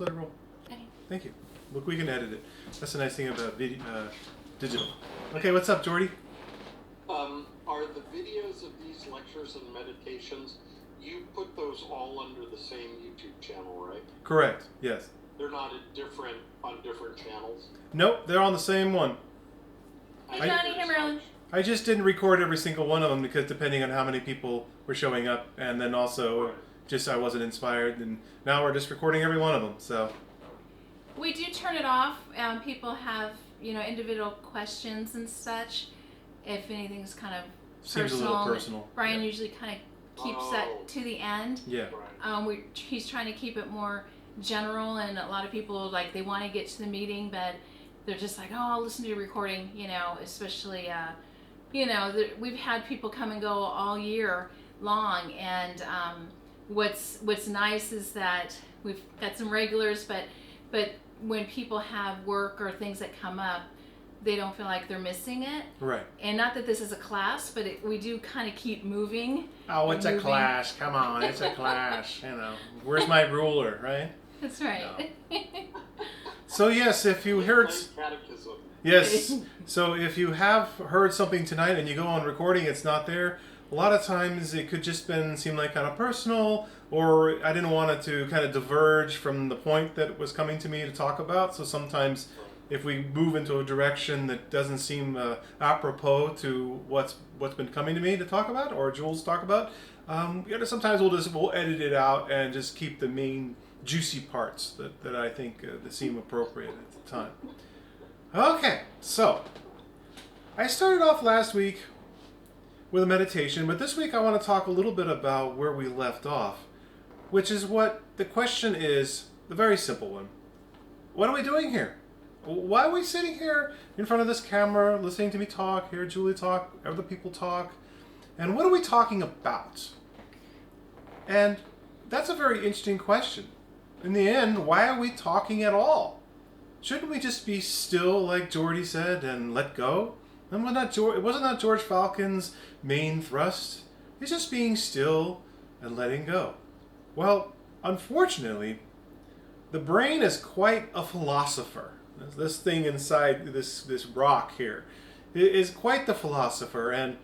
let it roll. Okay. Thank you. Look, we can edit it. That's the nice thing about digital. Okay, what's up, Jordy? Are the videos of these lectures and meditations, you put those all under the same YouTube channel, right? Correct. Yes. They're not on different channels? Nope, they're on the same one. Hey, Johnny, hey, Marilyn. I just didn't record every single one of them because depending on how many people were showing up, and then also just I wasn't inspired, and now we're just recording every one of them. So We do turn it off. People have, individual questions and such. If anything's kind of seems personal, a little personal. Brian usually kind of keeps that to the end. Yeah. He's trying to keep it more general, and a lot of people they want to get to the meeting, but they're just like, oh, I'll listen to your recording. Especially we've had people come and go all year long, and what's nice is that we've got some regulars, but when people have work or things that come up, they don't feel like they're missing it. Right. And not that this is a class, but we do kind of keep moving. Oh, it's a class. Come on, it's a class. Where's my ruler, right? That's right. No. So yes, if you heard... Catechism. Yes. So if you have heard something tonight and you go on recording, it's not there. A lot of times it could just seem like kind of personal, or I didn't want it to kind of diverge from the point that was coming to me to talk about. So sometimes if we move into a direction that doesn't seem apropos to what's been coming to me to talk about, or Jules talk about, sometimes we'll edit it out and just keep the main juicy parts that I think that seem appropriate at the time. Okay, so I started off last week with a meditation, but this week I want to talk a little bit about where we left off, which is what the question is, the very simple one. What are we doing here? Why are we sitting here in front of this camera, listening to me talk, hear Julie talk, other people talk, and what are we talking about? And that's a very interesting question. In the end, why are we talking at all? Shouldn't we just be still, like Jordy said, and let go? And wasn't that George Falcon's main thrust? It's just being still and letting go. Well, unfortunately, the brain is quite a philosopher. This thing inside this rock here is quite the philosopher, and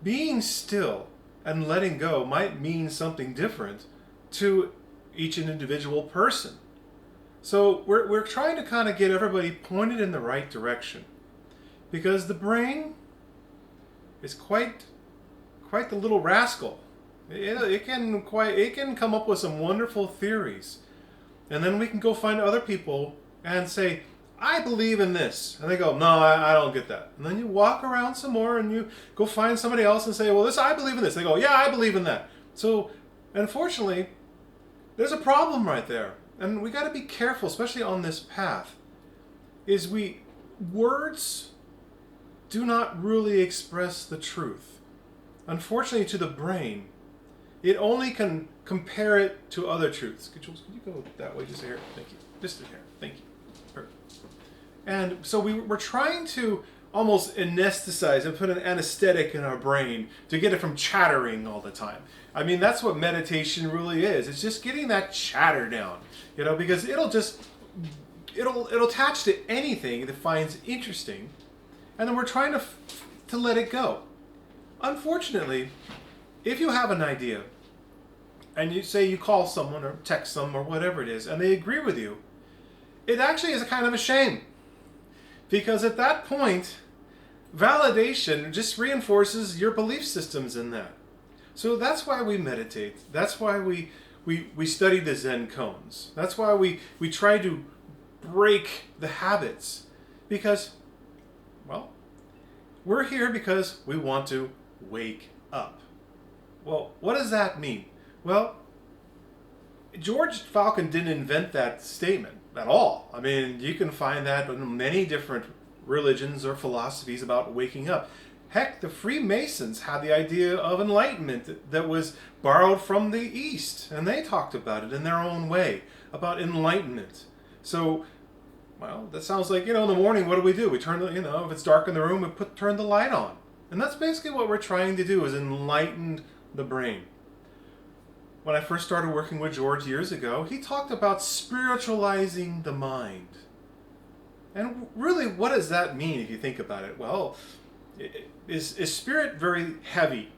being still and letting go might mean something different to each individual person. So we're trying to kind of get everybody pointed in the right direction, because the brain is quite the little rascal. It can come up with some wonderful theories, and then we can go find other people and say, I believe in this. And they go, no, I don't get that. And then you walk around some more and you go find somebody else and say, well, I believe in this. They go, yeah, I believe in that. So, unfortunately, there's a problem right there. And we got to be careful, especially on this path, words do not really express the truth. Unfortunately, to the brain, it only can compare it to other truths. Jules, can you go that way just a hair? Thank you. Just a hair. Thank you. Perfect. And so we're trying to almost anesthetize and put an anesthetic in our brain to get it from chattering all the time. I mean, that's what meditation really is. It's just getting that chatter down, because it'll attach to anything it finds interesting, and then we're trying to let it go. Unfortunately, if you have an idea and you call someone or text them or whatever it is, and they agree with you, it actually is a kind of a shame. Because at that point, validation just reinforces your belief systems in that. So that's why we meditate. That's why we study the Zen koans. That's why we try to break the habits. Because, well, we're here because we want to wake up. Well, what does that mean? Well, George Falcon didn't invent that statement at all. I mean, you can find that in many different religions or philosophies about waking up. Heck, the Freemasons had the idea of enlightenment that was borrowed from the East, and they talked about it in their own way, about enlightenment. So, well, that sounds like, in the morning, what do? We turn if it's dark in the room, we turn the light on. And that's basically what we're trying to do, is enlighten the brain. when I first started working with George years ago, he talked about spiritualizing the mind. And really, what does that mean if you think about it? Well, is spirit very heavy?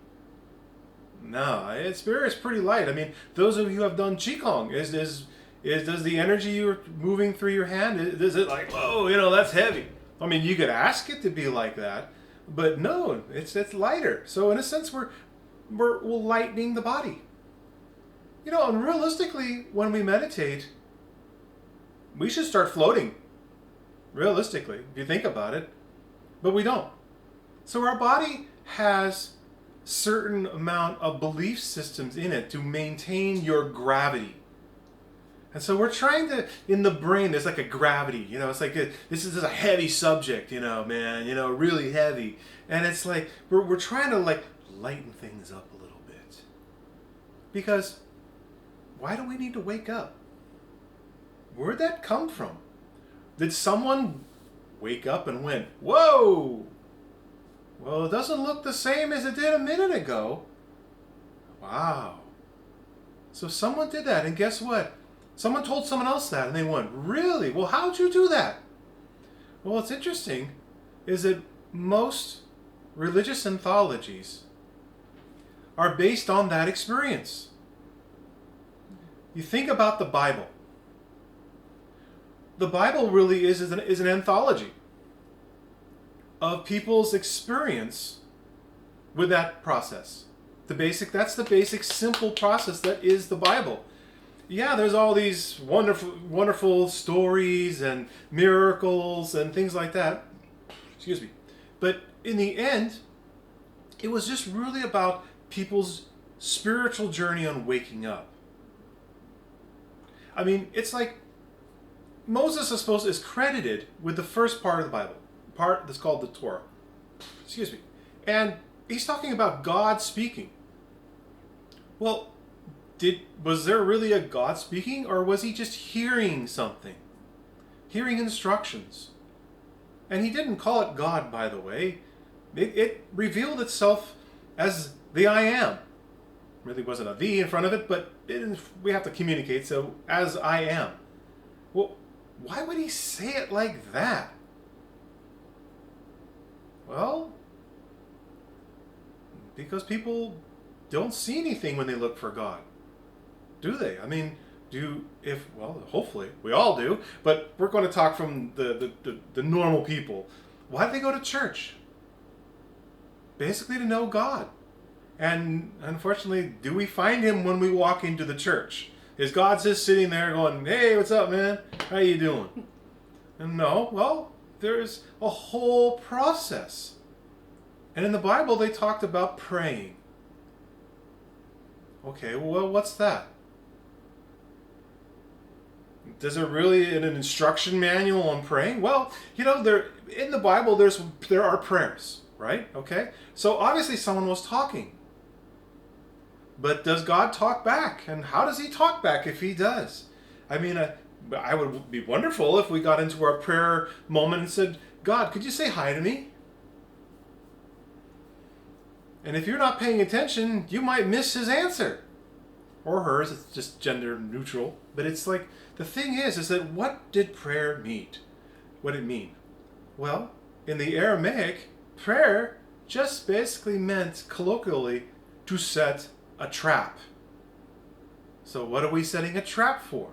No, spirit is pretty light. I mean, those of you who have done Qigong, does the energy you're moving through your hand, is it like, whoa, that's heavy? I mean, you could ask it to be like that, but no, it's lighter. So in a sense, we're lightening the body. And realistically, when we meditate, we should start floating. Realistically, if you think about it, but we don't. So our body has certain amount of belief systems in it to maintain your gravity. And so we're trying to, in the brain, there's like a gravity, it's like this is a heavy subject, man, really heavy. And it's like, we're trying to like lighten things up a little bit. Because why do we need to wake up? Where'd that come from? Did someone wake up and went, whoa? Well, it doesn't look the same as it did a minute ago. Wow. So someone did that, and guess what? Someone told someone else that, and they went, really? Well, how'd you do that? Well, what's interesting is that most religious anthologies are based on that experience. You think about the Bible. The Bible really is an anthology of people's experience with that process. That's the basic simple process that is the Bible. Yeah, there's all these wonderful stories and miracles and things like that. Excuse me. But in the end, it was just really about people's spiritual journey on waking up. I mean, it's like Moses is credited with the first part of the Bible, part that's called the Torah. Excuse me. And he's talking about God speaking. Well, was there really a God speaking, or was he just hearing something? Hearing instructions. And he didn't call it God, by the way. It revealed itself as the I am. Really wasn't a the in front of it, but we have to communicate, so as I am. Well, why would he say it like that? Well, because people don't see anything when they look for God. Do they? I mean, hopefully we all do, but we're going to talk from the normal people. Why do they go to church? Basically to know God. And unfortunately, do we find him when we walk into the church? Is God just sitting there going, hey, what's up, man? How you doing? And no, well, there's a whole process. And in the Bible, they talked about praying. Okay, well, what's that? Does it really an instruction manual on praying? Well, there in the Bible there are prayers, right? Okay? So obviously someone was talking. But does God talk back? And how does he talk back if he does? I mean, I would be wonderful if we got into our prayer moment and said, God, could you say hi to me? And if you're not paying attention, you might miss his answer. Or hers, it's just gender neutral. But it's like, the thing is that what did prayer mean? What did it mean? Well, in the Aramaic, prayer just basically meant, colloquially, to set a trap. So what are we setting a trap for?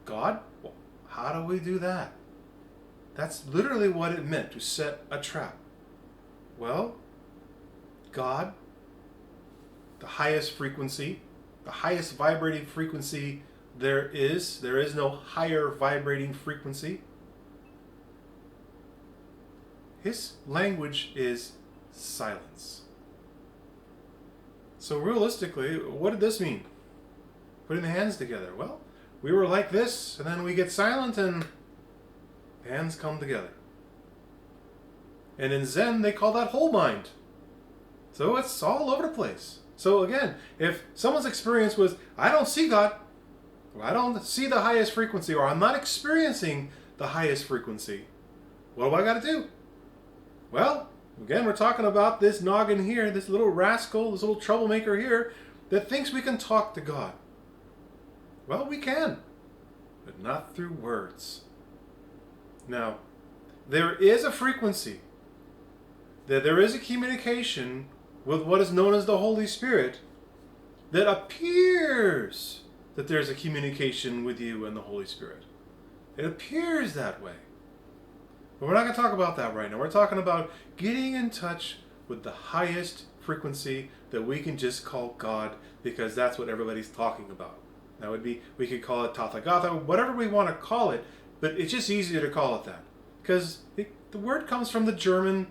God? Well, how do we do that? That's literally what it meant, to set a trap. Well, God, the highest frequency, the highest vibrating frequency there is no higher vibrating frequency. His language is silence. So realistically, what did this mean? Putting the hands together. Well, we were like this, and then we get silent, and hands come together. And in Zen, they call that whole mind. So it's all over the place. So again, if someone's experience was, I don't see God, or I don't see the highest frequency, or I'm not experiencing the highest frequency, what do I got to do? Well, again, we're talking about this noggin here, this little rascal, this little troublemaker here, that thinks we can talk to God. Well, we can, but not through words. Now, there is a frequency, that there is a communication with what is known as the Holy Spirit that appears that there's a communication with you and the Holy Spirit. It appears that way. But we're not going to talk about that right now. We're talking about getting in touch with the highest frequency that we can just call God, because that's what everybody's talking about. That would be, we could call it Tathagata, whatever we want to call it, but it's just easier to call it that. Because the word comes from the German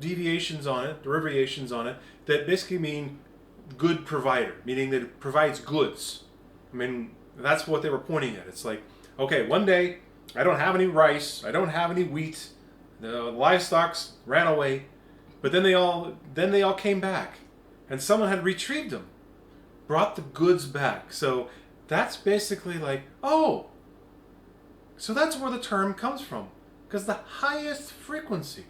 deviations on it, derivations on it, that basically mean good provider, meaning that it provides goods. I mean, that's what they were pointing at. It's like, okay, one day, I don't have any rice, I don't have any wheat, the livestock ran away, but then they all came back, and someone had retrieved them, brought the goods back. So that's basically like, oh, so that's where the term comes from, because the highest frequency,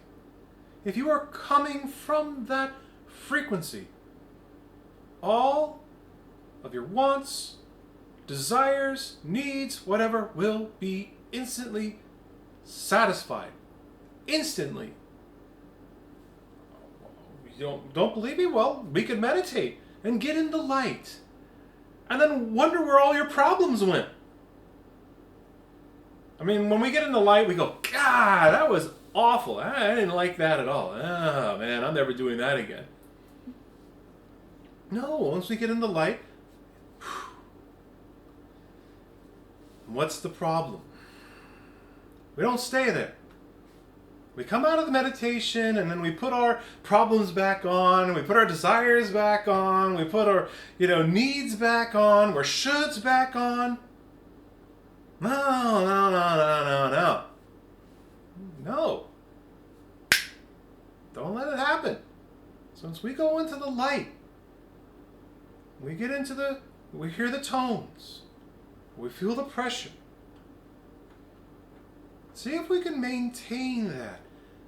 if you are coming from that frequency, all of your wants, desires, needs, whatever, will be instantly satisfied. Instantly. You don't believe me? Well, we could meditate and get in the light, and then wonder where all your problems went. I mean, when we get in the light, we go, God, that was awful. I didn't like that at all. Oh, man, I'm never doing that again. No, once we get in the light, what's the problem? We don't stay there. We come out of the meditation, and then we put our problems back on, and we put our desires back on, we put our, needs back on, our shoulds back on. No. No. Don't let it happen. Since we go into the light, we hear the tones, we feel the pressure. See if we can maintain that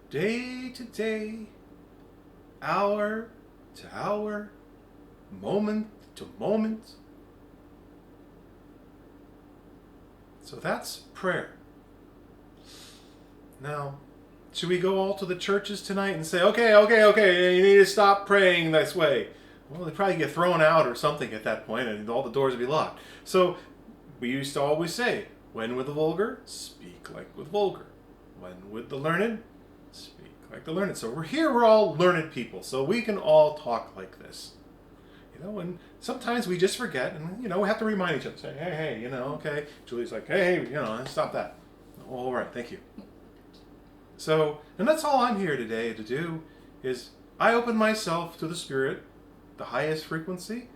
day to day, hour to hour, moment to moment. So that's prayer. Now, should we go all to the churches tonight and say, okay, you need to stop praying this way? Well, they'd probably get thrown out or something at that point, and all the doors would be locked. So we used to always say, when with the vulgar, speak like with vulgar. When with the learned, speak like the learned. So we're all learned people, so we can all talk like this. And sometimes we just forget, and, we have to remind each other, say, hey, okay. Julie's like, hey, stop that. All right, thank you. So, and that's all I'm here today to do, is I open myself to the Spirit, the highest frequency,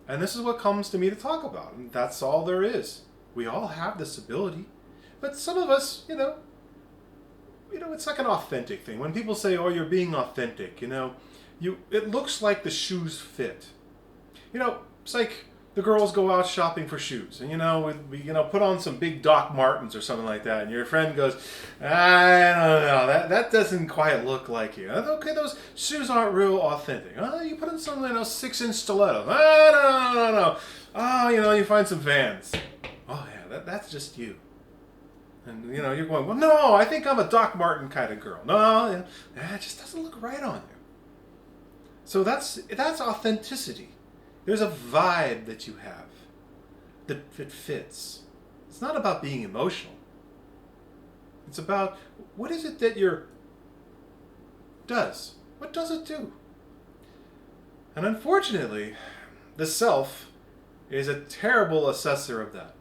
and this is what comes to me to talk about, and that's all there is. We all have this ability, but some of us, it's like an authentic thing. When people say, oh, you're being authentic, it looks like the shoes fit. It's like the girls go out shopping for shoes, and we put on some big Doc Martens or something like that, and your friend goes, I don't know, that doesn't quite look like you. Okay, those shoes aren't real authentic. Oh, you put on some 6-inch stilettos. No. Oh, you find some Vans. Oh yeah, that's just you. And you're going, well, no, I think I'm a Doc Marten kind of girl. No, it just doesn't look right on you. So that's authenticity. There's a vibe that you have that fits. It's not about being emotional. It's about, what is it that does? What does it do? And unfortunately, the self is a terrible assessor of that.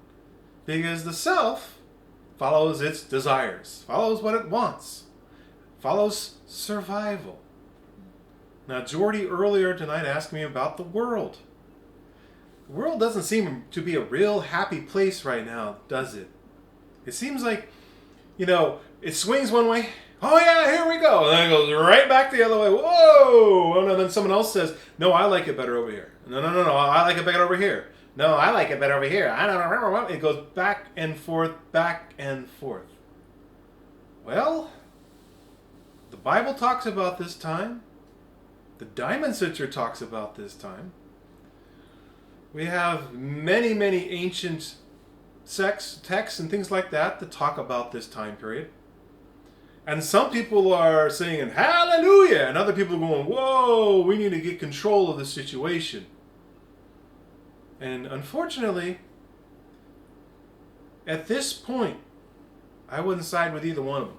Because the self follows its desires, follows what it wants, follows survival. Now, Jordy earlier tonight asked me about the world. The world doesn't seem to be a real happy place right now, does it? It seems like, it swings one way. Oh yeah, here we go. And then it goes right back the other way. Whoa! And then someone else says, no, I like it better over here. No, I like it better over here. No, I like it better over here. I don't remember what. It goes back and forth, back and forth. Well, the Bible talks about this time. The Diamond Sitcher talks about this time. We have many, many ancient texts and things like that talk about this time period. And some people are saying hallelujah, and other people are going, whoa, we need to get control of the situation. And unfortunately, at this point, I wouldn't side with either one of them.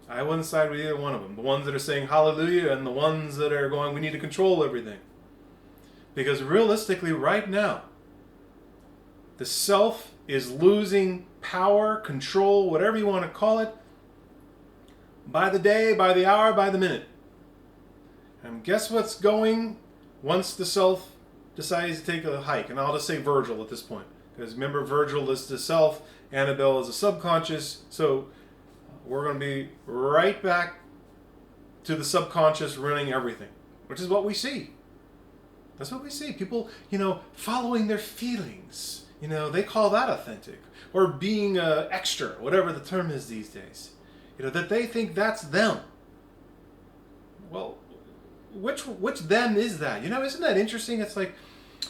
I wouldn't side with either one of them. The ones that are saying hallelujah and the ones that are going, we need to control everything. Because realistically, right now, the self is losing power, control, whatever you want to call it, by the day, by the hour, by the minute. And guess what's going once the self decides to take a hike? And I'll just say Virgil at this point. Because remember, Virgil is the self, Annabelle is the subconscious. So we're going to be right back to the subconscious running everything, which is what we see. That's what we see. People, following their feelings. They call that authentic. Or being extra, whatever the term is these days. That they think that's them. Well, which them is that? Isn't that interesting? It's like,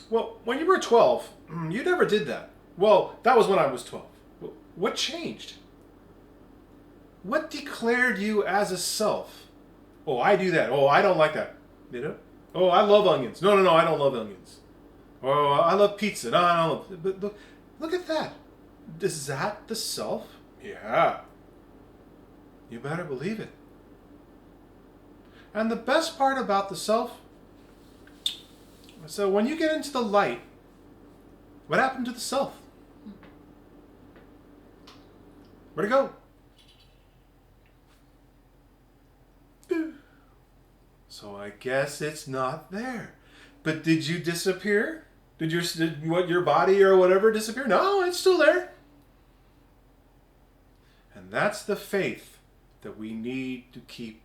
well, when you were 12, you never did that. Well, that was when I was 12. What changed? What declared you as a self? Oh, I do that. Oh, I don't like that. Oh, I love onions. No, I don't love onions. Oh, I love pizza. No, I don't love. But look at that. Is that the self? Yeah. You better believe it. And the best part about the self, so when you get into the light, what happened to the self? Where'd it go? So I guess it's not there. But did you disappear? Did your body or whatever disappear? No, it's still there. And that's the faith that we need to keep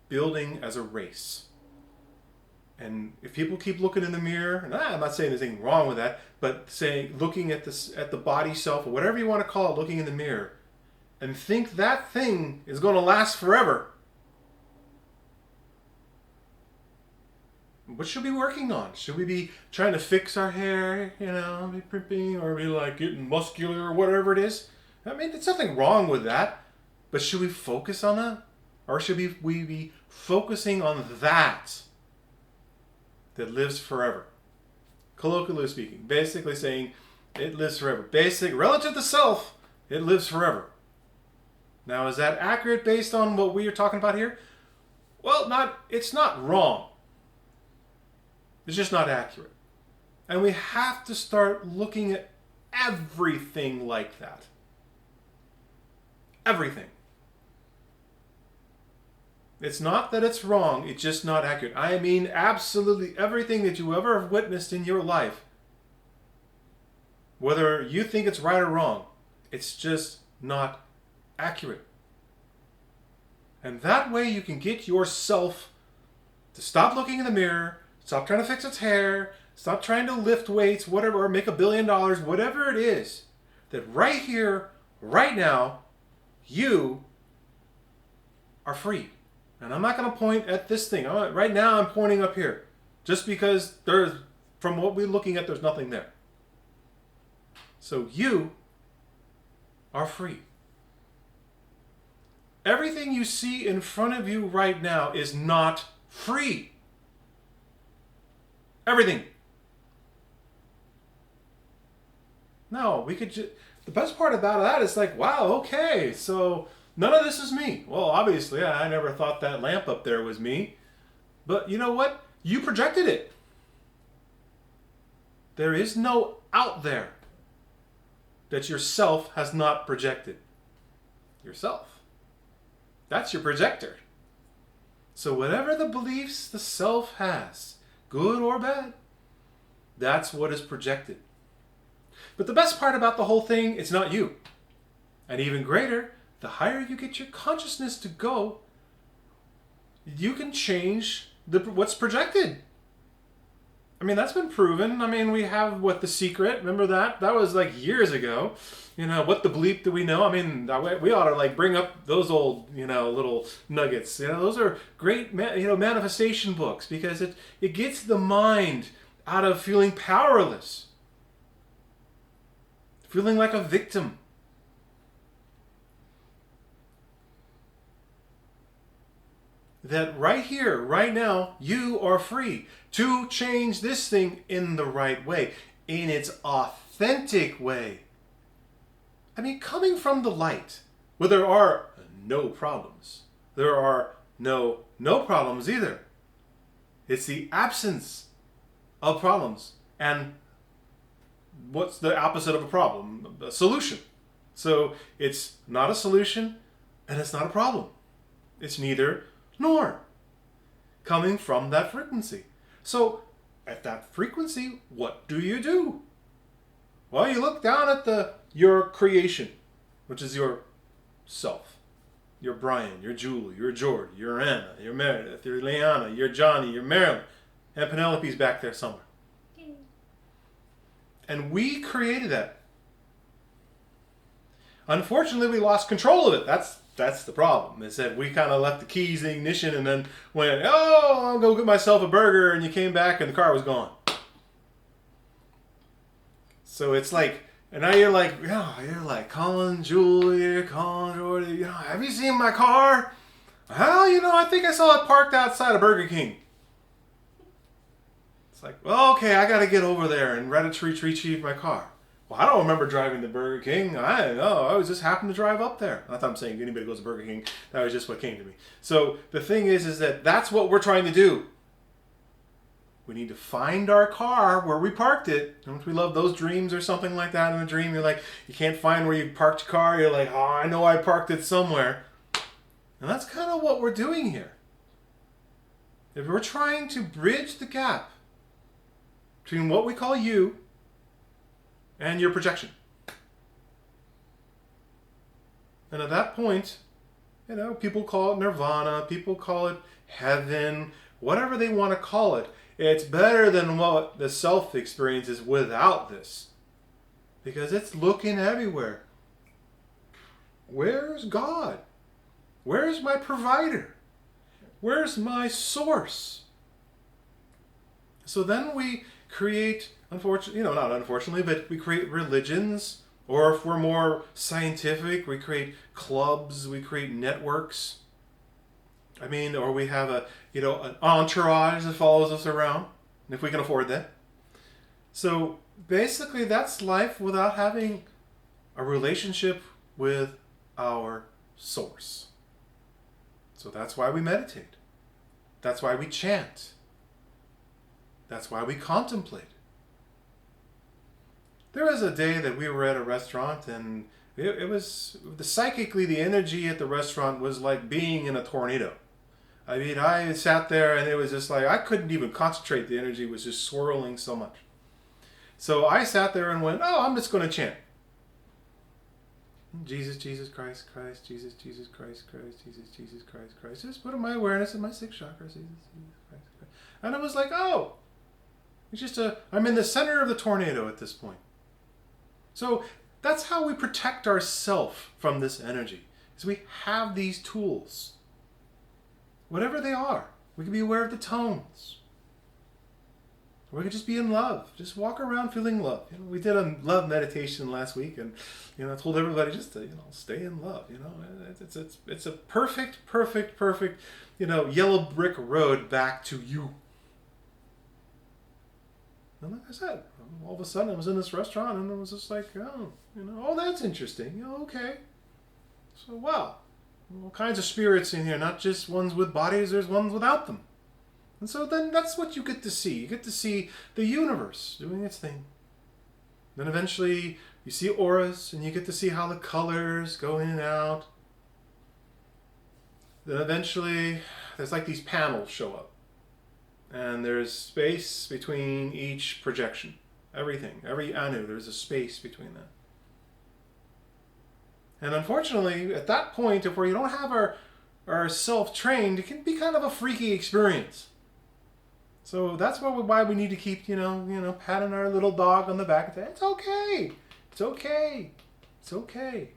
building as a race. And if people keep looking in the mirror, and I'm not saying there's anything wrong with that, but looking at the body self, or whatever you want to call it, looking in the mirror, and think that thing is going to last forever. What should we be working on? Should we be trying to fix our hair, be primping, or be like getting muscular or whatever it is? I mean, there's nothing wrong with that. But should we focus on that? Or should we be focusing on that lives forever? Colloquially speaking, basically saying it lives forever. Relative to self, it lives forever. Now, is that accurate based on what we are talking about here? Well, it's not wrong. It's just not accurate. And we have to start looking at everything like that. Everything. It's not that it's wrong, it's just not accurate. I mean absolutely everything that you ever have witnessed in your life. Whether you think it's right or wrong, it's just not accurate. And that way you can get yourself to stop looking in the mirror, stop trying to fix its hair, stop trying to lift weights, whatever, or make $1 billion, whatever it is. That right here, right now, you are free. And I'm not going to point at this thing. Right now I'm pointing up here. Just because from what we're looking at, there's nothing there. So you are free. Everything you see in front of you right now is not free. Everything. No, we could just... The best part about that is like, wow, okay, so none of this is me. Well, obviously, I never thought that lamp up there was me. But you know what? You projected it. There is no out there that yourself has not projected. Yourself. That's your projector. So whatever the beliefs the self has, good or bad, that's what is projected. But the best part about the whole thing, it's not you. And even greater, the higher you get your consciousness to go, you can change what's projected. I mean, that's been proven. I mean, we have what The Secret. Remember that? That was like years ago. What the bleep do we know? I mean, we ought to like bring up those old, little nuggets. Those are great, manifestation books because it gets the mind out of feeling powerless, feeling like a victim. That right here, right now, you are free to change this thing in the right way, in its authentic way. I mean, coming from the light, where there are no problems, there are no problems either. It's the absence of problems. And what's the opposite of a problem? A solution. So it's not a solution and it's not a problem. It's neither nor, coming from that frequency. So at that frequency, what do? Well, you look down at your creation, which is your self. Your Brian, your Julie, your George, your Anna, your Meredith, your Leanna, your Johnny, your Marilyn, and Penelope's back there somewhere. And we created that. Unfortunately, we lost control of it. That's the problem. Is that we kind of left the keys in the ignition and then went, oh, I'll go get myself a burger, and you came back and the car was gone. So it's like, and now you're like calling Julie, calling Jordy, have you seen my car? Well, I think I saw it parked outside of Burger King. It's like, well, okay, I got to get over there and retrieve my car. Well, I don't remember driving to Burger King. I don't know. I was just happened to drive up there. Not that I'm saying anybody goes to Burger King. That was just what came to me. So the thing is that that's what we're trying to do. We need to find our car where we parked it. Don't we love those dreams or something like that? In a dream, you're like, you can't find where you parked your car. You're like, oh, I know I parked it somewhere. And that's kind of what we're doing here. If we're trying to bridge the gap between what we call you and your projection. And at that point, people call it nirvana, people call it heaven, whatever they want to call it. It's better than what the self experiences without this. Because it's looking everywhere. Where's God? Where's my provider? Where's my source? So then we create, not unfortunately, but we create religions, or if we're more scientific, we create clubs, we create networks. Or we have an entourage that follows us around, if we can afford that. So basically that's life without having a relationship with our source. So that's why we meditate. That's why we chant. That's why we contemplate. There was a day that we were at a restaurant and it was, psychically the energy at the restaurant was like being in a tornado. I sat there and it was just like, I couldn't even concentrate. The energy was just swirling so much. So I sat there and went, oh, I'm just going to chant. Jesus, Jesus Christ, Christ, Jesus, Jesus Christ, Christ, Jesus, Jesus Christ, Christ. Just put my awareness in my 6 chakras. Jesus, Jesus Christ, Christ. And I was like, oh, it's just I'm in the center of the tornado at this point. So that's how we protect ourselves from this energy. Is we have these tools. Whatever they are. We can be aware of the tones. Or we could just be in love. Just walk around feeling love. We did a love meditation last week, and I told everybody just to stay in love. It's a perfect yellow brick road back to you. And like I said, all of a sudden I was in this restaurant and it was just like, oh, that's interesting. Okay. So wow, all kinds of spirits in here, not just ones with bodies. There's ones without them. And so then that's what you get to see. You get to see the universe doing its thing. Then eventually you see auras and you get to see how the colors go in and out. Then eventually there's like these panels show up. And there's space between each projection. Everything. Every anu, there's a space between that. And unfortunately, at that point, if we don't have our self trained, it can be kind of a freaky experience. So that's why we need to keep, patting our little dog on the back and saying, it's okay. It's okay. It's okay.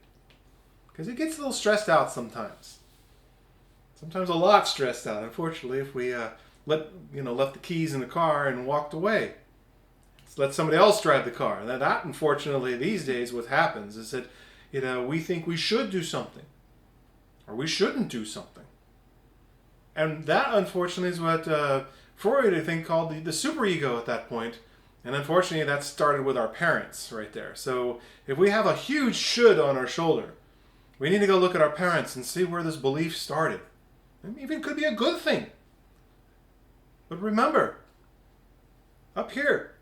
Because it gets a little stressed out sometimes. Sometimes a lot stressed out, unfortunately, if we left the keys in the car and walked away. Let somebody else drive the car. And that, unfortunately, these days, what happens is that, we think we should do something. Or we shouldn't do something. And that, unfortunately, is what Freud, I think, called the superego at that point. And unfortunately, that started with our parents right there. So if we have a huge should on our shoulder, we need to go look at our parents and see where this belief started. It even could be a good thing. But remember, up here,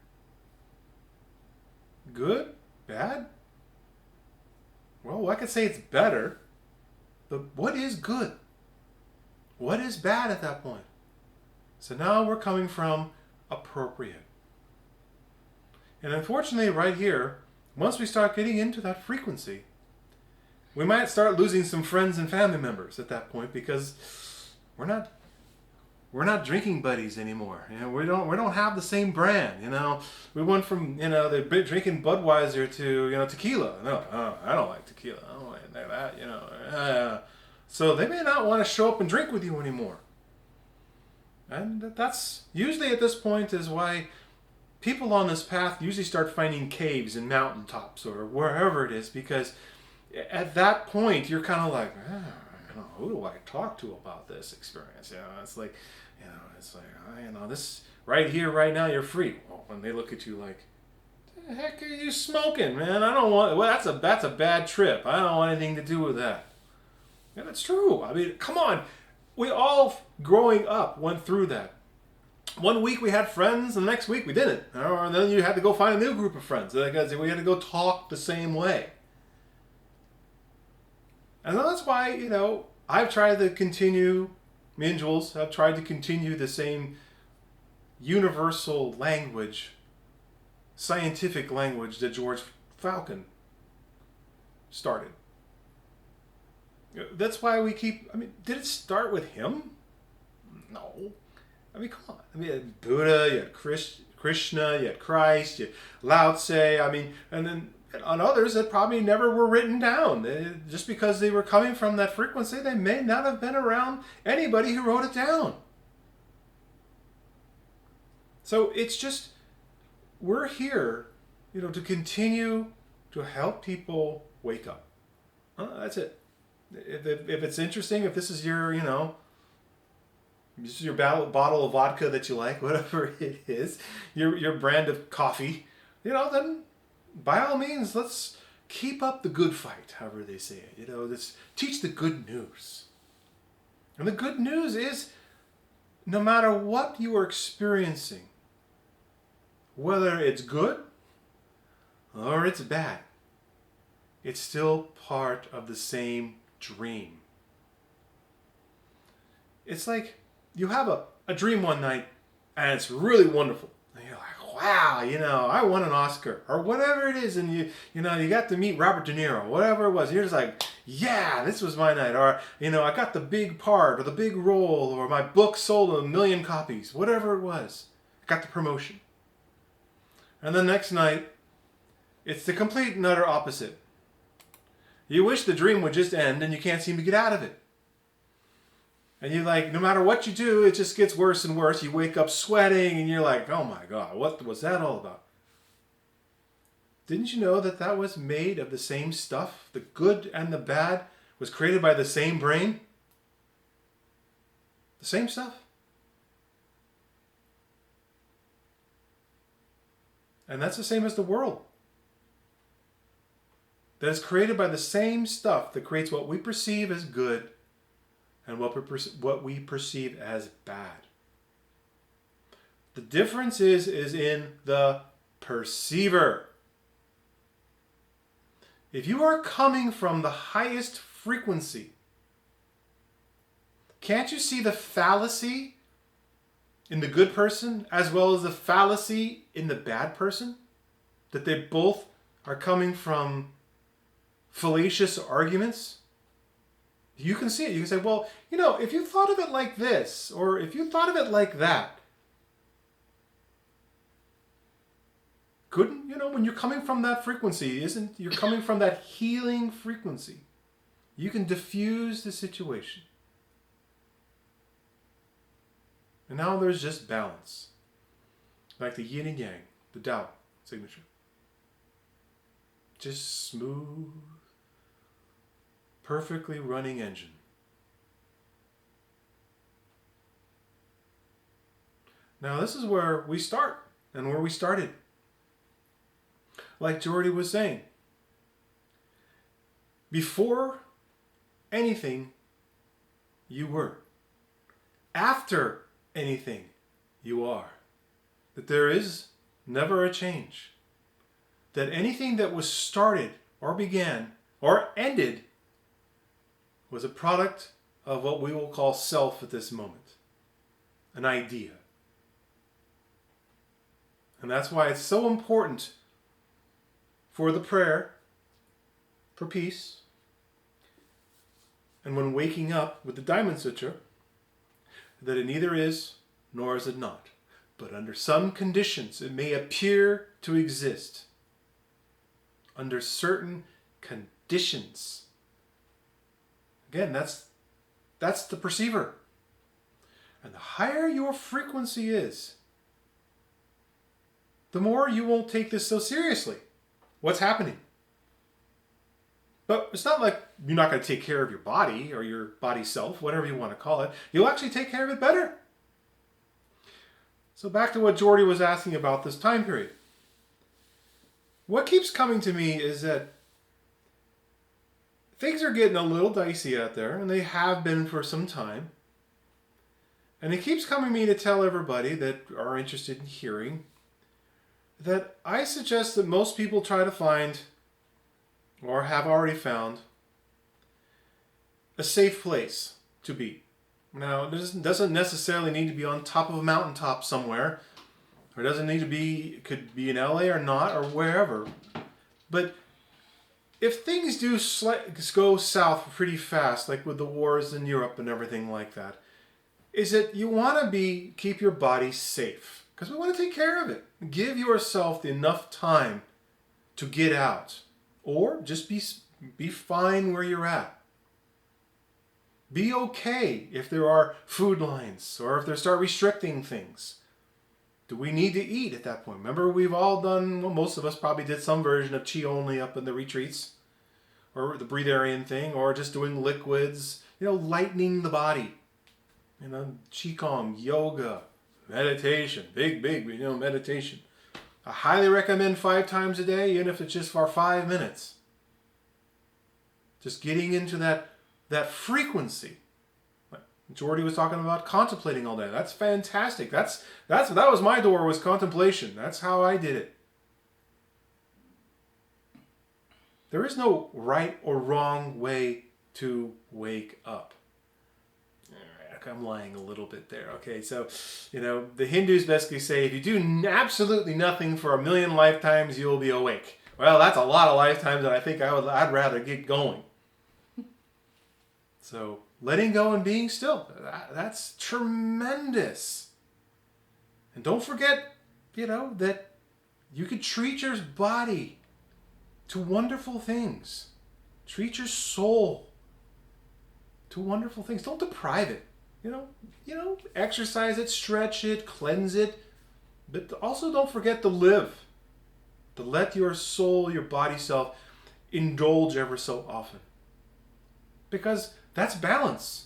good, bad? Well, I could say it's better, but what is good? What is bad at that point? So now we're coming from appropriate. And unfortunately, right here, once we start getting into that frequency, we might start losing some friends and family members at that point because we're not drinking buddies anymore. We don't have the same brand. We went from they're drinking Budweiser to tequila. No, I don't like tequila. I don't like that. So they may not want to show up and drink with you anymore. And that's usually at this point is why people on this path usually start finding caves and mountaintops or wherever it is, because at that point you're kind of like, who do I talk to about this experience? It's like, this right here, right now, you're free. Well, when they look at you like, the heck are you smoking, man? I don't want. Well, that's a bad trip. I don't want anything to do with that. Yeah, that's true. I mean, come on. We all, growing up, went through that. One week we had friends, and the next week we didn't. And then you had to go find a new group of friends because we had to go talk the same way. And that's why, I've tried to continue, me and Jules have tried to continue the same universal language, scientific language that George Falcon started. That's why we keep, did it start with him? No. Come on. You had Buddha, you had Krishna, you had Christ, you had Lao Tse, and then on others that probably never were written down. Just because they were coming from that frequency, they may not have been around anybody who wrote it down. So it's just, we're here, to continue to help people wake up. That's it. If it's interesting, if this is your, this is your bottle of vodka that you like, whatever it is, your brand of coffee, then by all means, let's keep up the good fight, however they say it. Let's teach the good news. And the good news is, no matter what you are experiencing, whether it's good or it's bad, it's still part of the same dream. It's like you have a dream one night and it's really wonderful. And you're like, wow, I won an Oscar or whatever it is. And you got to meet Robert De Niro, whatever it was. You're just like, yeah, this was my night. Or, I got the big part or the big role or my book sold 1 million copies, whatever it was. I got the promotion. And the next night, it's the complete and utter opposite. You wish the dream would just end and you can't seem to get out of it. And you're like, no matter what you do, it just gets worse and worse. You wake up sweating and you're like, oh my God, what was that all about? Didn't you know that was made of the same stuff? The good and the bad was created by the same brain? The same stuff. And that's the same as the world. That is created by the same stuff that creates what we perceive as good and what we perceive as bad. The difference is in the perceiver. If you are coming from the highest frequency, can't you see the fallacy in the good person as well as the fallacy in the bad person? That they both are coming from fallacious arguments? You can see it. You can say, well, if you thought of it like this, or if you thought of it like that, when you're coming from that frequency, you're coming from that healing frequency. You can diffuse the situation. And now there's just balance. Like the yin and yang, the Tao signature. Just smooth, perfectly running engine. Now this is where we start and where we started. Like Jordy was saying, before anything, you were. After anything, you are. That there is never a change. That anything that was started or began or ended was a product of what we will call self at this moment. An idea. And that's why it's so important for the prayer, for peace, and when waking up with the Diamond Sutra, that it neither is nor is it not. But under some conditions, it may appear to exist. Under certain conditions. Again, that's the perceiver. And the higher your frequency is, the more you won't take this so seriously. What's happening? But it's not like you're not going to take care of your body or your body self, whatever you want to call it. You'll actually take care of it better. So back to what Jordy was asking about this time period. What keeps coming to me is that things are getting a little dicey out there, and they have been for some time. And it keeps coming to me to tell everybody that are interested in hearing that I suggest that most people try to find, or have already found, a safe place to be. Now, it doesn't necessarily need to be on top of a mountaintop somewhere, or it doesn't need to be, it could be in LA or not, or wherever. But if things do go south pretty fast, like with the wars in Europe and everything like that, is that you want to keep your body safe. Because we want to take care of it. Give yourself enough time to get out. Or just be fine where you're at. Be okay if there are food lines or if they start restricting things. Do we need to eat at that point? Remember, we've all done, well, most of us probably did some version of Qi only up in the retreats. Or the breatharian thing. Or just doing liquids. Lightening the body. Qigong, yoga, meditation. Big, meditation. I highly recommend 5 times a day, even if it's just for 5 minutes. Just getting into that frequency. Like Jordy was talking about contemplating all day. That's fantastic. That was my door, was contemplation. That's how I did it. There is no right or wrong way to wake up. I'm lying a little bit there. Okay, so, the Hindus basically say if you do absolutely nothing for 1,000,000 lifetimes, you'll be awake. Well, that's a lot of lifetimes, and I think I'd rather get going. So, letting go and being still, that's tremendous. And don't forget, that you could treat your body to wonderful things. Treat your soul to wonderful things. Don't deprive it. Exercise it, stretch it, cleanse it. But also don't forget to live. To let your soul, your body self, indulge ever so often. Because that's balance.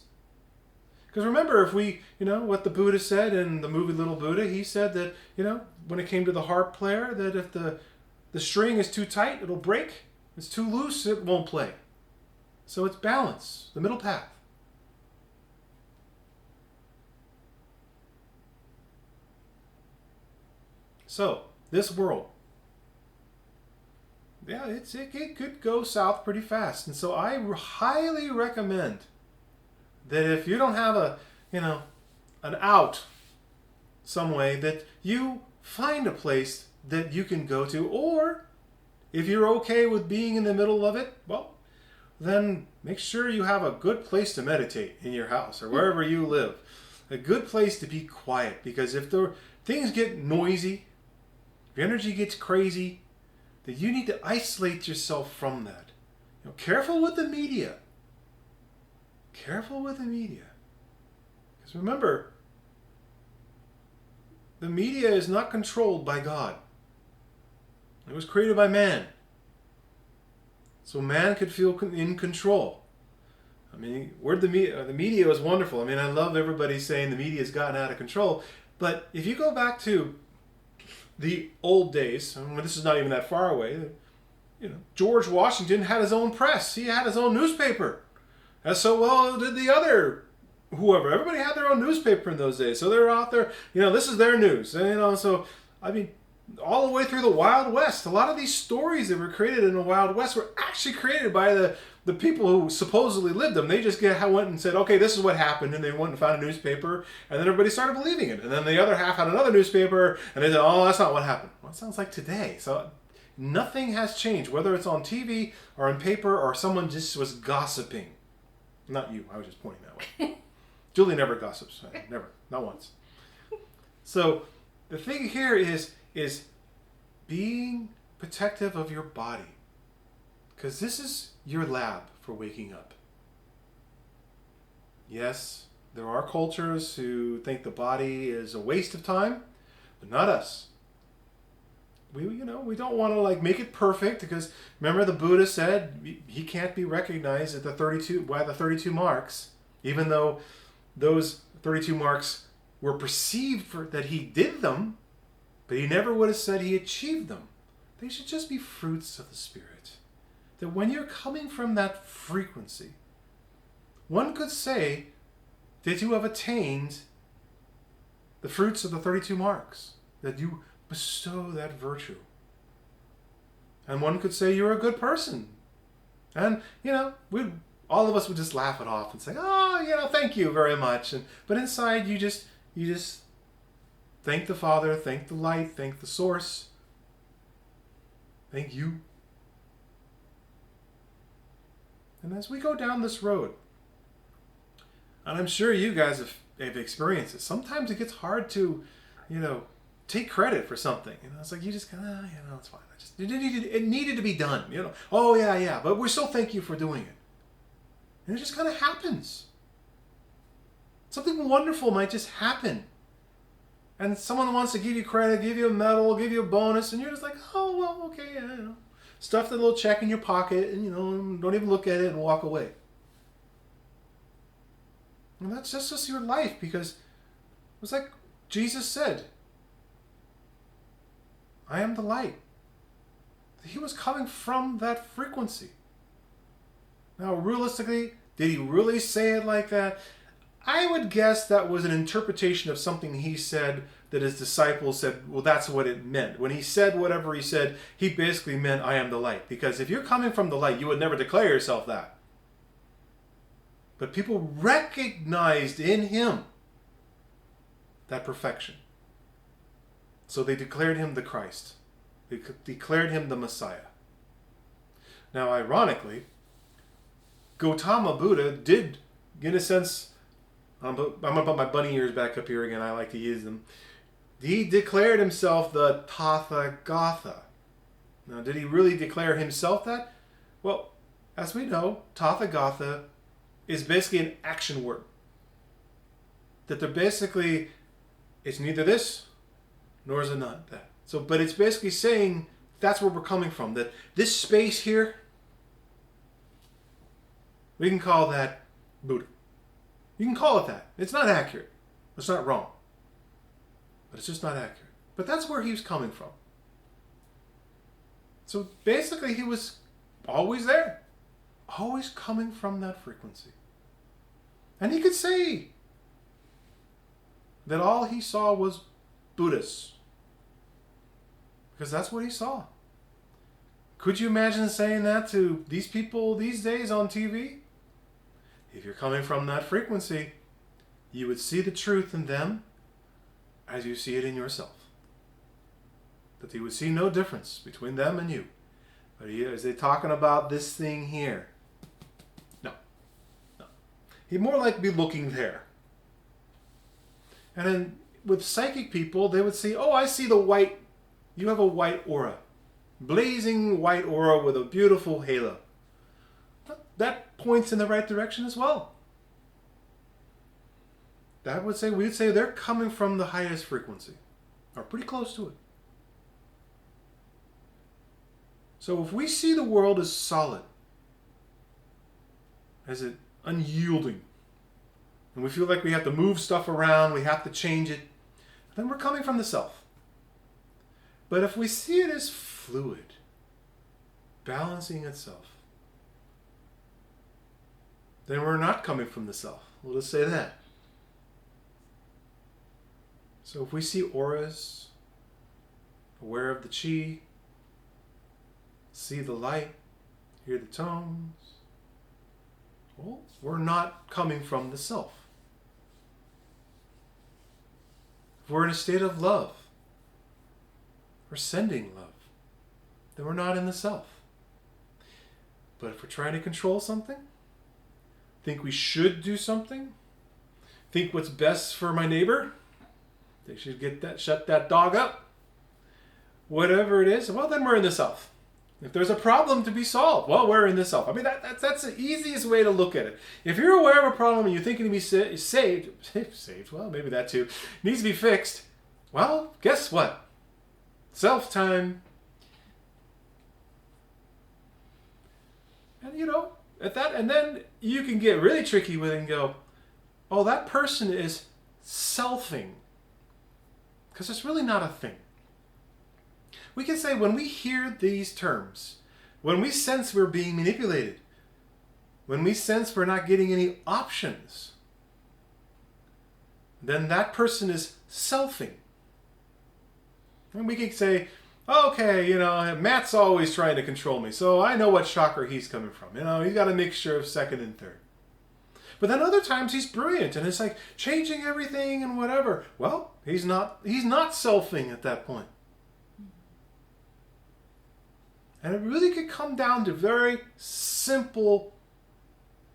Because remember, if we, what the Buddha said in the movie Little Buddha, he said that, when it came to the harp player, that if the string is too tight, it'll break. If it's too loose, it won't play. So it's balance, the middle path. So, this world, it could go south pretty fast. And so I highly recommend that if you don't have an out some way, that you find a place that you can go to. Or if you're okay with being in the middle of it, well, then make sure you have a good place to meditate in your house or wherever you live. A good place to be quiet. Because if things get noisy, if your energy gets crazy, that you need to isolate yourself from that. Careful with the media. Careful with the media. Because remember, the media is not controlled by God. It was created by man. So man could feel in control. I mean, the media was wonderful. I mean, I love everybody saying the media has gotten out of control. But if you go back to the old days, I mean, this is not even that far away, George Washington had his own press. He had his own newspaper. As so well did the other whoever. Everybody had their own newspaper in those days. So they're out there, this is their news. And, so, I mean, all the way through the Wild West, a lot of these stories that were created in the Wild West were actually created by the people who supposedly lived them. They just went and said, okay, this is what happened, and they went and found a newspaper, and then everybody started believing it. And then the other half had another newspaper, and they said, oh, that's not what happened. Well, it sounds like today. So nothing has changed, whether it's on TV or on paper or someone just was gossiping. Not you, I was just pointing that way. Julie never gossips. Never. Not once. So the thing here is being protective of your body. Because this is your lab for waking up. Yes, there are cultures who think the body is a waste of time, but not us. We don't want to make it perfect, because remember the Buddha said he can't be recognized at the 32 marks, even though those 32 marks were perceived that he did them, but he never would have said he achieved them. They should just be fruits of the Spirit. That when you're coming from that frequency, one could say that you have attained the fruits of the 32 marks, that you bestow that virtue. And one could say you're a good person. And, all of us would just laugh it off and say, oh, thank you very much. But inside you just thank the Father, thank the light, thank the source. Thank you. And as we go down this road, and I'm sure you guys have experienced it, sometimes it gets hard to, take credit for something. It's like you just kind of, it's fine. It needed to be done. Oh yeah, but we still thank you for doing it. And it just kind of happens. Something wonderful might just happen. And someone wants to give you credit, give you a medal, give you a bonus, and you're just like, oh, well, okay, Stuff the little check in your pocket and, don't even look at it and walk away. And that's just your life, because it was like Jesus said, I am the light. He was coming from that frequency. Now, realistically, did he really say it like that? I would guess that was an interpretation of something he said that his disciples said, well, that's what it meant. When he said whatever he said, he basically meant, I am the light. Because if you're coming from the light, you would never declare yourself that. But people recognized in him that perfection. So they declared him the Christ. They declared him the Messiah. Now, ironically, Gautama Buddha did, in a sense, I'm going to put my bunny ears back up here again. I like to use them. He declared himself the Tathagata. Now, did he really declare himself that? Well, as we know, Tathagata is basically an action word. That they're basically, it's neither this, nor is it not that. So, but it's basically saying that's where we're coming from. That this space here, we can call that Buddha. You can call it that. It's not accurate. It's not wrong. But it's just not accurate. But that's where he was coming from. So basically he was always there. Always coming from that frequency. And he could say that all he saw was Buddhists. Because that's what he saw. Could you imagine saying that to these people these days on TV? If you're coming from that frequency, you would see the truth in them as you see it in yourself. That you would see no difference between them and you. But is they talking about this thing here? No. He'd more like be looking there. And then with psychic people, they would see, oh, I see the white. You have a white aura. blazing white aura with a beautiful halo. That points in the right direction as well. We'd say they're coming from the highest frequency, or pretty close to it. So if we see the world as solid, as it unyielding, and we feel like we have to move stuff around, we have to change it, then we're coming from the self. But if we see it as fluid, balancing itself, then we're not coming from the self. We'll just say that. So if we see auras, aware of the chi, see the light, hear the tones, well, we're not coming from the self. If we're in a state of love, we're sending love, then we're not in the self. But if we're trying to control something, think we should do something, think what's best for my neighbor, they should shut that dog up, whatever it is, well, then we're in the self. If there's a problem to be solved, well, we're in the self. I mean, that's the easiest way to look at it. If you're aware of a problem and you're thinking to be saved, well, maybe that too, needs to be fixed, well, guess what? Self-time. And and then you can get really tricky with it and go, oh, that person is selfing. Because it's really not a thing. We can say when we hear these terms, when we sense we're being manipulated, when we sense we're not getting any options, then that person is selfing. And we can say, okay, Matt's always trying to control me, so I know what chakra he's coming from. He's got a mixture of second and third. But then other times he's brilliant and it's like changing everything and whatever. Well, he's not selfing at that point. And it really could come down to very simple,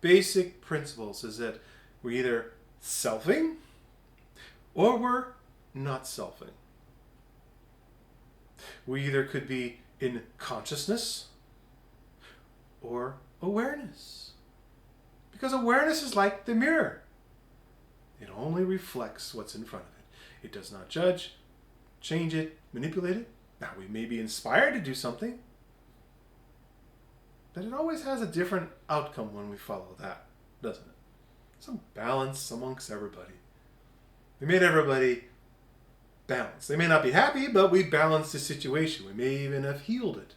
basic principles, is that we're either selfing or we're not selfing. We either could be in consciousness or awareness. Because awareness is like the mirror. It only reflects what's in front of it. It does not judge, change it, manipulate it. Now, we may be inspired to do something, but it always has a different outcome when we follow that, doesn't it? Some balance amongst everybody. We made everybody balanced. They may not be happy, but we balanced the situation. We may even have healed it.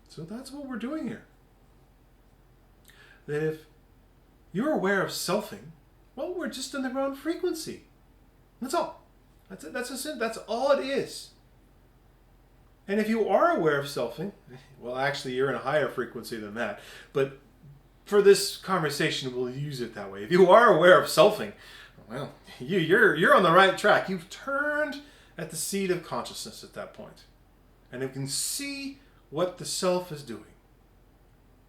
So that's what we're doing here. That if you're aware of selfing, well, we're just in the wrong frequency. That's all. That's it. That's all it is. And if you are aware of selfing, well, actually, you're in a higher frequency than that. But for this conversation, we'll use it that way. If you are aware of selfing, well, you're on the right track. You've turned at the seat of consciousness at that point. And you can see what the self is doing.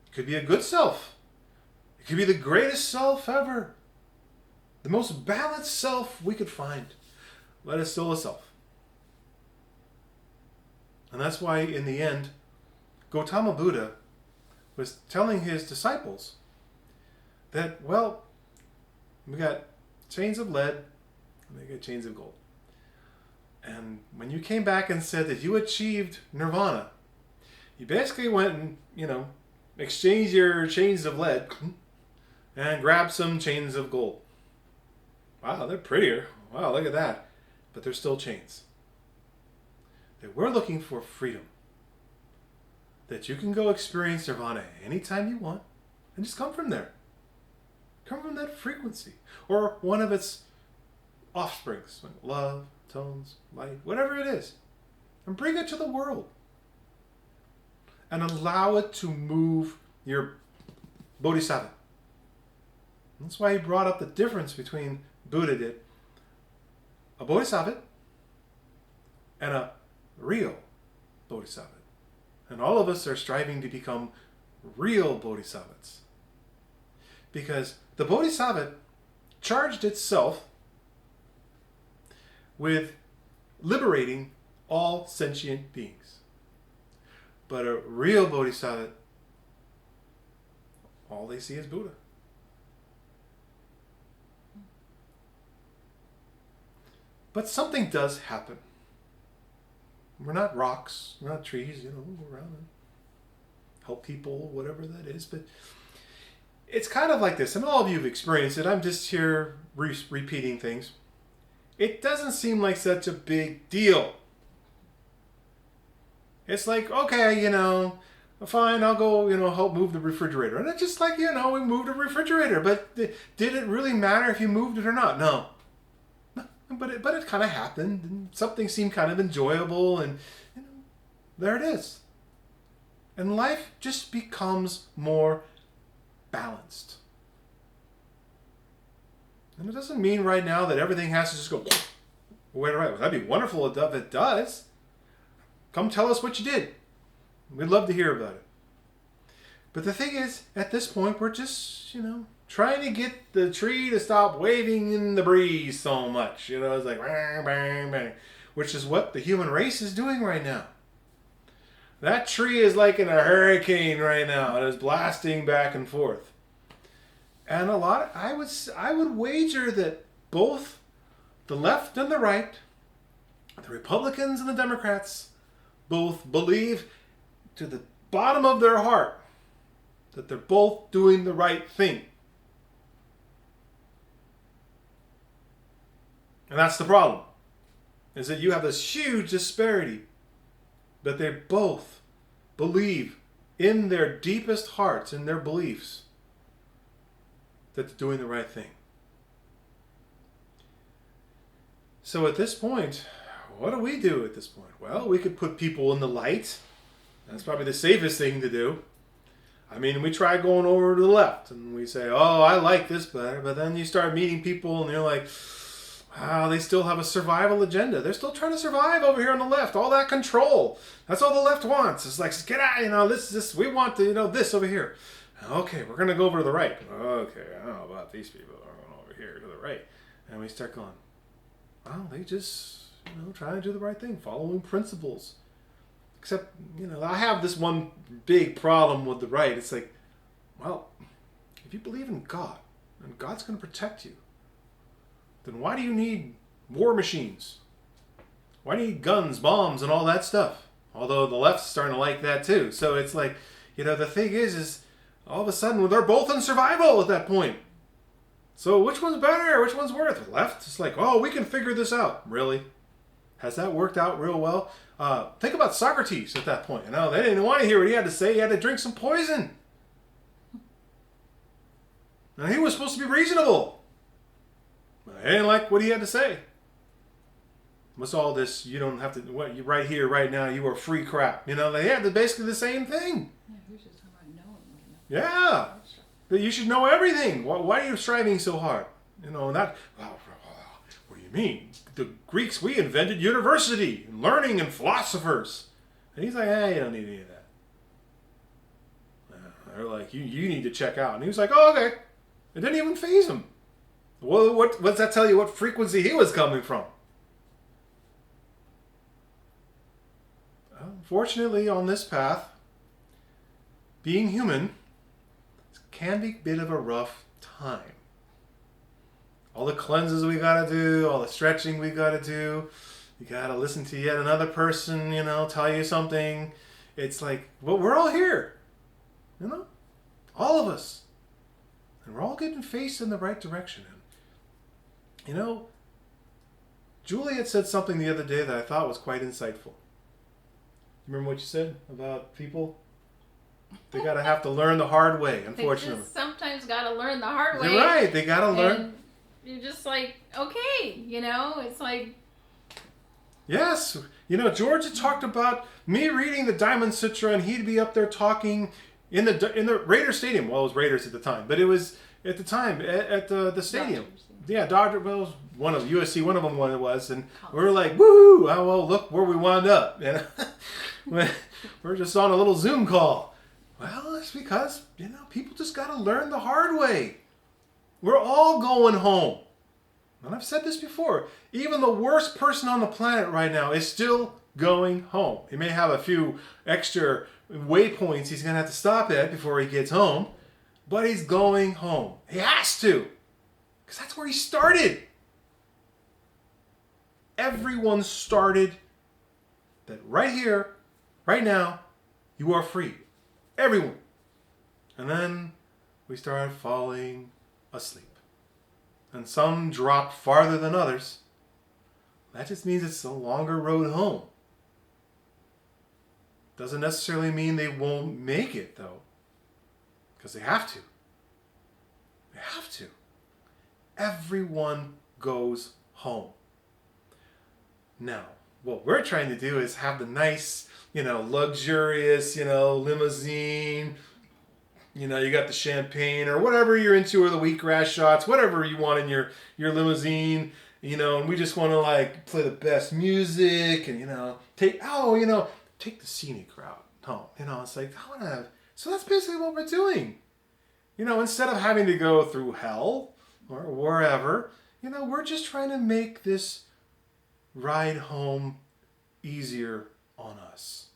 It could be a good self. It could be the greatest self ever. The most balanced self we could find. But it's still a self. And that's why, in the end, Gautama Buddha was telling his disciples that, well, we got chains of lead, and they got chains of gold. And when you came back and said that you achieved nirvana, you basically went and, exchanged your chains of lead and grabbed some chains of gold. Wow, they're prettier. Wow, look at that. But they're still chains. That we're looking for freedom. That you can go experience nirvana anytime you want and just come from there. Come from that frequency. Or one of its offsprings. Like love, tones, light, whatever it is. And bring it to the world. And allow it to move your bodhisattva. That's why he brought up the difference between Buddha did a bodhisattva and a real bodhisattva. And all of us are striving to become real bodhisattvas. Because the bodhisattva charged itself with liberating all sentient beings. But a real bodhisattva, all they see is Buddha. But something does happen. We're not rocks, we're not trees, we'll go around and help people, whatever that is. But it's kind of like this, and all of you have experienced it. I'm just here repeating things. It doesn't seem like such a big deal. It's like, okay, fine, I'll go, help move the refrigerator. And it's just like, we moved the refrigerator. But did it really matter if you moved it or not? No. But it kind of happened, and something seemed kind of enjoyable, and there it is. And life just becomes more balanced. And it doesn't mean right now that everything has to just go, wait, right. That'd be wonderful if it does. Come tell us what you did. We'd love to hear about it. But the thing is, at this point, we're just, trying to get the tree to stop waving in the breeze so much. It's like bang, bang, bang, which is what the human race is doing right now. That tree is like in a hurricane right now. It is blasting back and forth. And I would wager that both the left and the right, the Republicans and the Democrats, both believe to the bottom of their heart that they're both doing the right thing. And that's the problem, is that you have this huge disparity, but they both believe in their deepest hearts, in their beliefs, that they're doing the right thing. So at this point, what do we do at this point? Well, we could put people in the light. That's probably the safest thing to do. I mean, we try going over to the left, and we say, oh, I like this better, but then you start meeting people, and you're like, wow, they still have a survival agenda. They're still trying to survive over here on the left. All that control. That's all the left wants. It's like, get out, this, we want to, this over here. Okay, we're going to go over to the right. Okay, I don't know about these people. We're going over here to the right. And we start going, well, they just, trying to do the right thing, following principles. Except, I have this one big problem with the right. It's like, well, if you believe in God, and God's going to protect you, then why do you need war machines? Why do you need guns, bombs, and all that stuff? Although the left's starting to like that too. So it's like, the thing is all of a sudden they're both in survival at that point. So which one's better? Which one's worse? The left is like, oh, we can figure this out. Really? Has that worked out real well? Think about Socrates at that point. They didn't want to hear what he had to say. He had to drink some poison. Now he was supposed to be reasonable. I didn't like what he had to say. What's all this? You don't have to. What? You right here, right now. You are free crap. They had basically the same thing. Yeah, who's just talking about knowing? Yeah, that you should know everything. Why are you striving so hard? Not. What do you mean? The Greeks, we invented university, and learning, and philosophers. And he's like, you don't need any of that. They're like, you need to check out. And he was like, oh, okay. It didn't even faze him. Well, what does that tell you what frequency he was coming from? Unfortunately, on this path, being human can be a bit of a rough time. All the cleanses we gotta do, all the stretching we gotta do, you gotta listen to yet another person, tell you something. It's like, well, we're all here, all of us. And we're all getting faced in the right direction. Julie had said something the other day that I thought was quite insightful. Remember what you said about people? They gotta have to learn the hard way, unfortunately. They just sometimes gotta learn the hard way. You're right, they gotta learn. And you're just like, okay, it's like... Yes, George had talked about me reading the Diamond Sutra, and he'd be up there talking in the Raiders Stadium. Well, it was Raiders at the time, but it was at the time at the stadium. Doctors. Yeah, Dr. Wells, one of USC, one of them it was, and we were like, woo! Oh, well, look where we wound up. We're just on a little Zoom call. Well, it's because, people just got to learn the hard way. We're all going home. And I've said this before. Even the worst person on the planet right now is still going home. He may have a few extra waypoints he's going to have to stop at before he gets home, but he's going home. He has to, because that's where he started. Everyone started that right here, right now, you are free. Everyone. And then we started falling asleep. And some dropped farther than others. That just means it's a longer road home. Doesn't necessarily mean they won't make it, though. Because they have to. They have to. Everyone goes home. Now, what we're trying to do is have the nice, luxurious, limousine. You got the champagne or whatever you're into, or the wheatgrass shots, whatever you want in your limousine. And we just want to play the best music and take the scenic route home. It's like I want to have. So that's basically what we're doing. Instead of having to go through hell or wherever, we're just trying to make this ride home easier on us.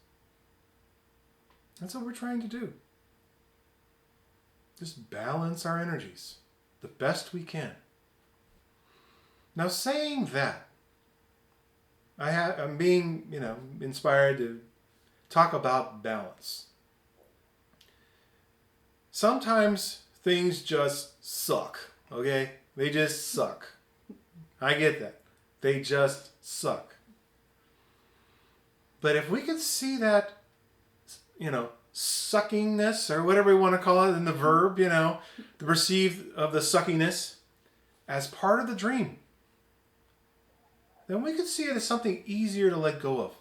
That's what we're trying to do. Just balance our energies the best we can. Now, saying that, I'm being, inspired to talk about balance. Sometimes things just suck, okay? They just suck. I get that. They just suck. But if we could see that, suckingness, or whatever we want to call it in the verb, the perceived of the suckiness as part of the dream, then we could see it as something easier to let go of.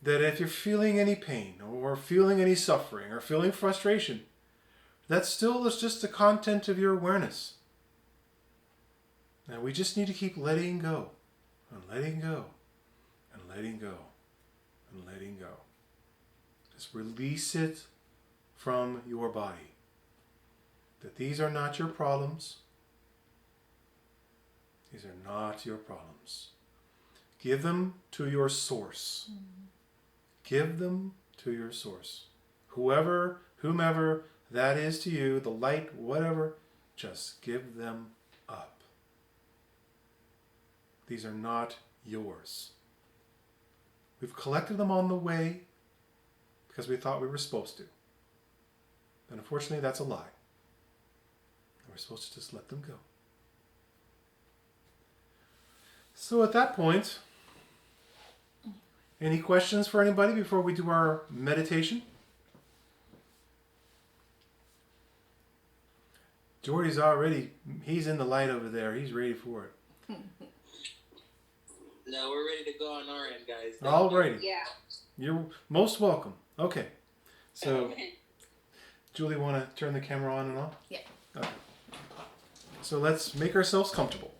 That if you're feeling any pain, or feeling any suffering, or feeling frustration, that still is just the content of your awareness. And we just need to keep letting go, and letting go, and letting go, and letting go. Just release it from your body. That these are not your problems. These are not your problems. Give them to your source. Give them to your source. Whomever that is to you, the light, whatever, just give them up. These are not yours. We've collected them on the way because we thought we were supposed to. And unfortunately, that's a lie. And we're supposed to just let them go. So at that point, any questions for anybody before we do our meditation? Jordy's he's in the light over there. He's ready for it. No, we're ready to go on our end, guys. All righty. Yeah. You're most welcome. Okay. So, Julie, want to turn the camera on and off? Yeah. Okay. So let's make ourselves comfortable.